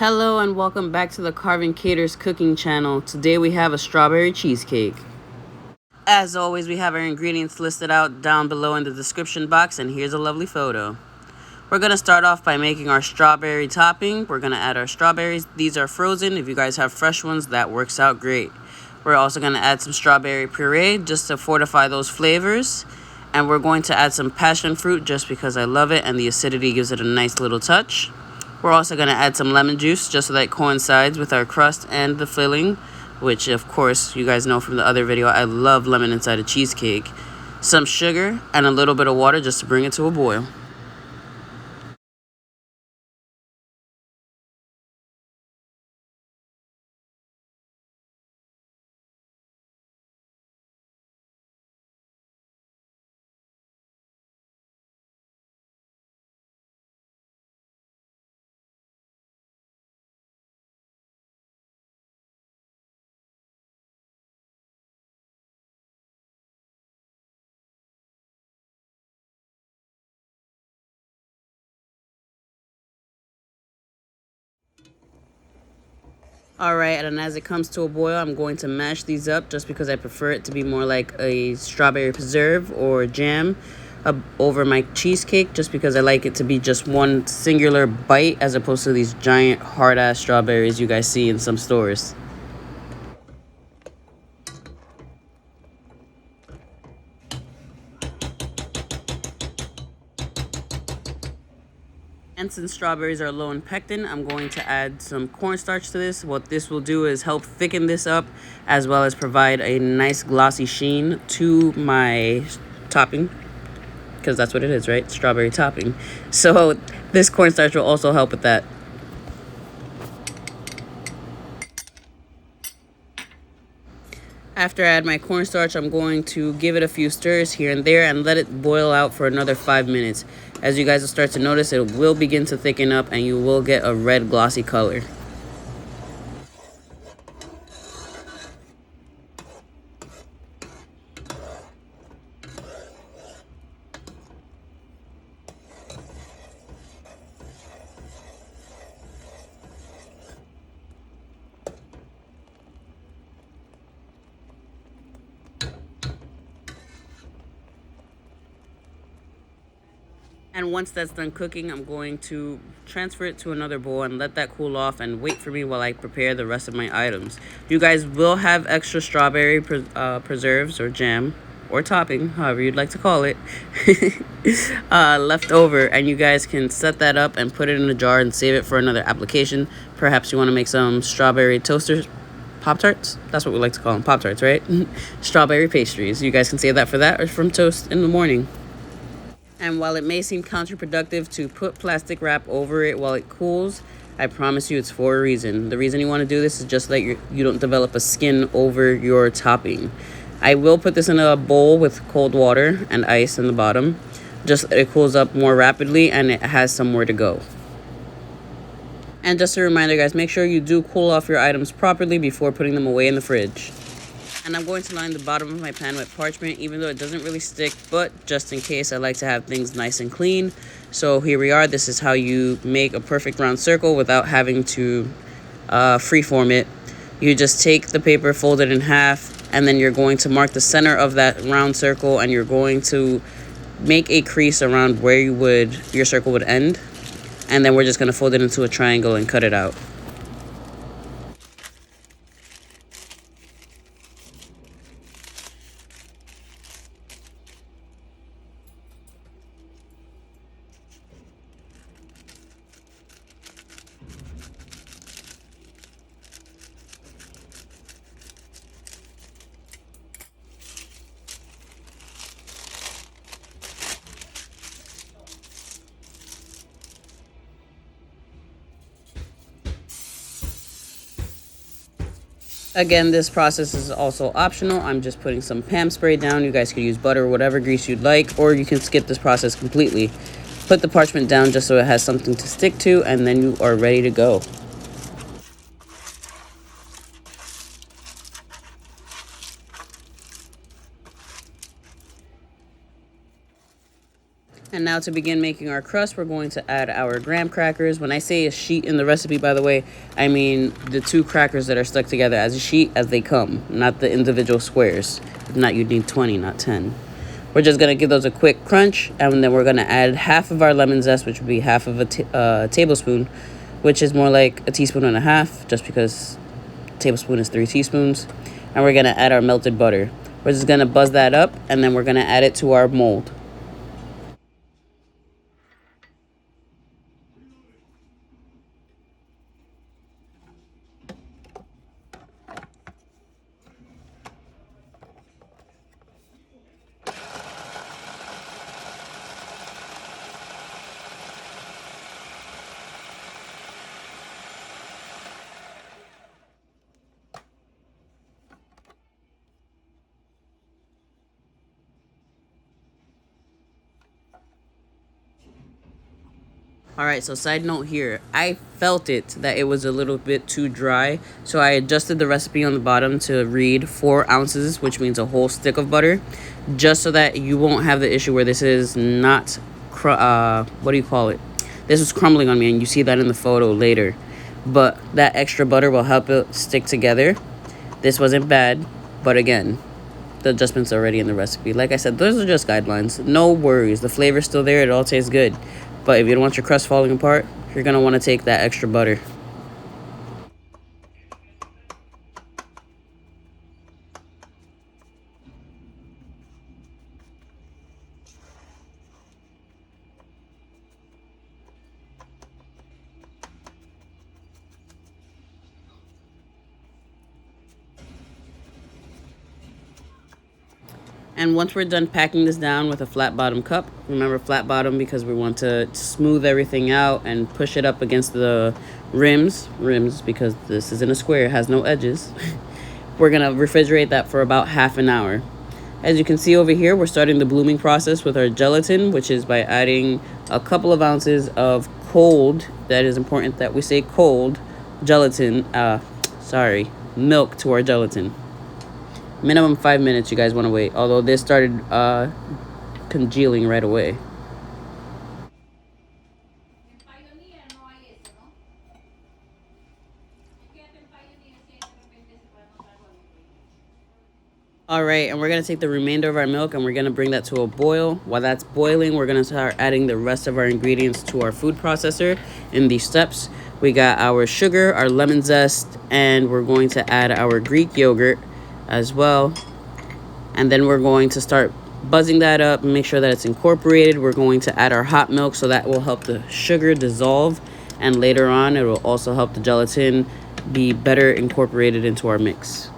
Hello and welcome back to the Karvin Katers Cooking Channel. Today we have a strawberry cheesecake. As always, we have our ingredients listed out down below in the description box, and here's a lovely photo. We're going to start off by making our strawberry topping. We're going to add our strawberries. These are frozen. If you guys have fresh ones, that works out great. We're also going to add some strawberry puree just to fortify those flavors. And we're going to add some passion fruit just because I love it and the acidity gives it a nice little touch. We're also going to add some lemon juice just so that it coincides with our crust and the filling, which of course you guys know from the other video, I love lemon inside a cheesecake. Some sugar and a little bit of water just to bring it to a boil. Alright, and as it comes to a boil, I'm going to mash these up just because I prefer it to be more like a strawberry preserve or jam over my cheesecake, just because I like it to be just one singular bite as opposed to these giant hard-ass strawberries you guys see in some stores. And since strawberries are low in pectin, I'm going to add some cornstarch to this. What this will do is help thicken this up as well as provide a nice glossy sheen to my topping, because that's what it is, right? Strawberry topping. So this cornstarch will also help with that. After I add my cornstarch, I'm going to give it a few stirs here and there and let it boil out for another 5 minutes. As you guys will start to notice, it will begin to thicken up and you will get a red glossy color. And once that's done cooking, I'm going to transfer it to another bowl and let that cool off and wait for me while I prepare the rest of my items. You guys will have extra strawberry preserves or jam or topping, however you'd like to call it, left over. And you guys can set that up and put it in a jar and save it for another application. Perhaps you want to make some strawberry toaster Pop-Tarts? That's what we like to call them, Pop-Tarts, right? Strawberry pastries. You guys can save that for that or from toast in the morning. And while it may seem counterproductive to put plastic wrap over it while it cools, I promise you it's for a reason. The reason you want to do this is just so that you don't develop a skin over your topping. I will put this in a bowl with cold water and ice in the bottom, just so that it cools up more rapidly and it has somewhere to go. And just a reminder, guys, make sure you do cool off your items properly before putting them away in the fridge. And I'm going to line the bottom of my pan with parchment, even though it doesn't really stick, but just in case, I like to have things nice and clean. So here we are. This is how you make a perfect round circle without having to freeform it. You just take the paper, fold it in half, and then you're going to mark the center of that round circle, and you're going to make a crease around where your circle would end. And then we're just going to fold it into a triangle and cut it out. Again, this process is also optional. I'm just putting some Pam spray down. You guys could use butter or whatever grease you'd like, or you can skip this process completely. Put the parchment down just so it has something to stick to, and then you are ready to go. And now to begin making our crust, we're going to add our graham crackers. When I say a sheet in the recipe, by the way, I mean the 2 crackers that are stuck together as a sheet as they come, not the individual squares. If not, you'd need 20, not 10. We're just going to give those a quick crunch, and then we're going to add half of our lemon zest, which would be half of a tablespoon, which is more like a teaspoon and a half, just because a tablespoon is 3 teaspoons. And we're going to add our melted butter. We're just going to buzz that up, and then we're going to add it to our mold. Alright, so side note here, I felt it that it was a little bit too dry, so I adjusted the recipe on the bottom to read 4 ounces, which means a whole stick of butter, just so that you won't have the issue where this is not, what do you call it? This was crumbling on me, and you see that in the photo later. But that extra butter will help it stick together. This wasn't bad, but again, the adjustments are already in the recipe. Like I said, those are just guidelines. No worries, the flavor's still there, it all tastes good. But if you don't want your crust falling apart, you're going to want to take that extra butter. And once we're done packing this down with a flat bottom cup, remember flat bottom because we want to smooth everything out and push it up against the rims because this isn't a square, it has no edges. We're going to refrigerate that for about half an hour. As you can see over here, we're starting the blooming process with our gelatin, which is by adding a couple of ounces of cold, that is important that we say cold, gelatin, milk to our gelatin. Minimum 5 minutes you guys want to wait, although this started congealing right away. Alright, and we're going to take the remainder of our milk and we're going to bring that to a boil. While that's boiling, we're going to start adding the rest of our ingredients to our food processor in these steps. We got our sugar, our lemon zest, and we're going to add our Greek yogurt as well. And then we're going to start buzzing that up and make sure that it's incorporated. We're going to add our hot milk, so that will help the sugar dissolve. And later on, it will also help the gelatin be better incorporated into our mix.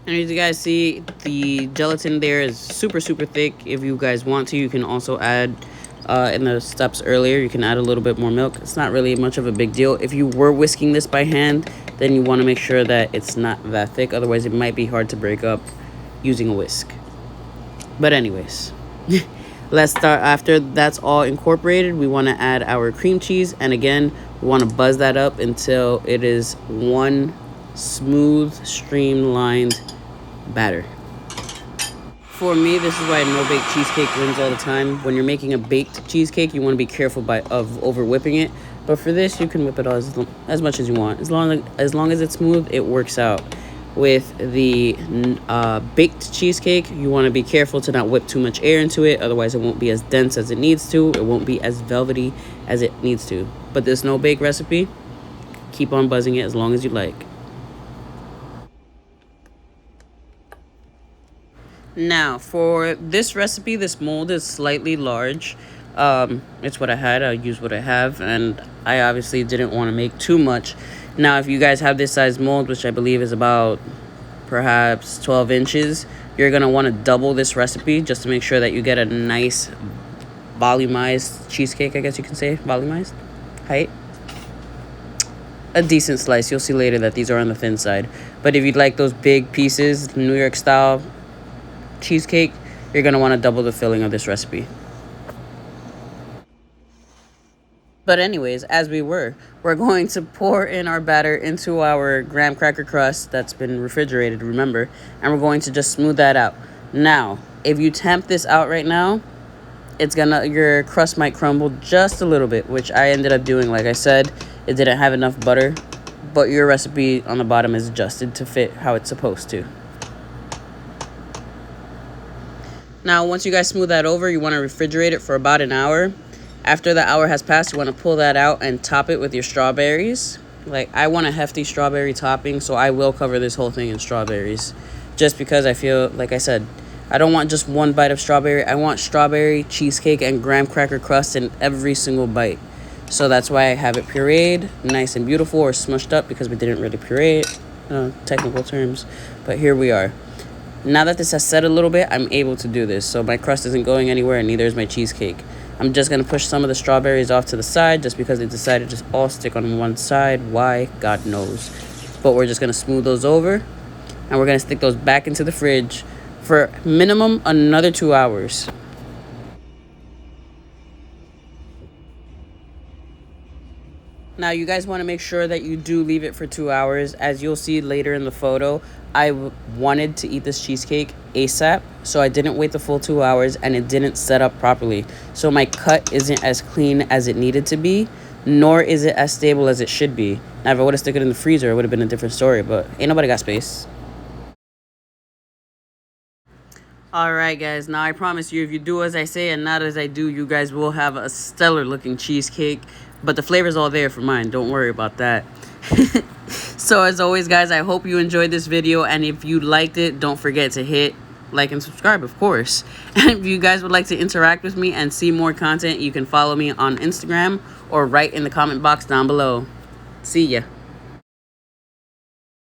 And as you guys see, the gelatin there is super thick. If you guys want to, you can also add in the steps earlier, you can add a little bit more milk. It's not really much of a big deal. If you were whisking this by hand, then you want to make sure that it's not that thick, otherwise it might be hard to break up using a whisk. But anyways, let's start. After that's all incorporated, we want to add our cream cheese, and again, we want to buzz that up until it is one smooth, streamlined batter. For me, this is why no-bake cheesecake wins all the time. When you're making a baked cheesecake, you want to be careful of over whipping it. But for this, you can whip it as much as you want. As long as it's smooth, it works out. With the baked cheesecake, you want to be careful to not whip too much air into it. Otherwise, it won't be as dense as it needs to. It won't be as velvety as it needs to. But this no-bake recipe, keep on buzzing it as long as you like. Now, for this recipe, this mold is slightly large. It's what I had. I'll use what I have, and I obviously didn't want to make too much. Now, if you guys have this size mold, which I believe is about perhaps 12 inches, you're going to want to double this recipe just to make sure that you get a nice volumized cheesecake, I guess you can say. Volumized height. A decent slice. You'll see later that these are on the thin side. But if you'd like those big pieces, New York style cheesecake, you're going to want to double the filling of this recipe. But anyways, as we're going to pour in our batter into our graham cracker crust that's been refrigerated, remember, and we're going to just smooth that out. Now, if you temp this out right now, your crust might crumble just a little bit, which I ended up doing. Like I said, it didn't have enough butter, but your recipe on the bottom is adjusted to fit how it's supposed to. Now, once you guys smooth that over, you want to refrigerate it for about an hour. After the hour has passed, you want to pull that out and top it with your strawberries. Like, I want a hefty strawberry topping, so I will cover this whole thing in strawberries. Just because I feel, like I said, I don't want just one bite of strawberry. I want strawberry, cheesecake, and graham cracker crust in every single bite. So that's why I have it pureed, nice and beautiful, or smushed up, because we didn't really puree it, technical terms. But here we are. Now that this has set a little bit, I'm able to do this. So my crust isn't going anywhere, and neither is my cheesecake. I'm just going to push some of the strawberries off to the side just because they decided to just all stick on one side. Why? God knows. But we're just going to smooth those over. And we're going to stick those back into the fridge for minimum another 2 hours. Now, you guys want to make sure that you do leave it for 2 hours. As you'll see later in the photo, I wanted to eat this cheesecake ASAP, so I didn't wait the full 2 hours, and it didn't set up properly. So my cut isn't as clean as it needed to be, nor is it as stable as it should be. Now, if I would have stuck it in the freezer, it would have been a different story, but ain't nobody got space. Alright guys, now I promise you, if you do as I say and not as I do, you guys will have a stellar looking cheesecake. But the flavor's all there for mine, don't worry about that. So as always guys, I hope you enjoyed this video, and if you liked it, don't forget to hit like and subscribe, of course. And if you guys would like to interact with me and see more content, you can follow me on Instagram or write in the comment box down below. See ya.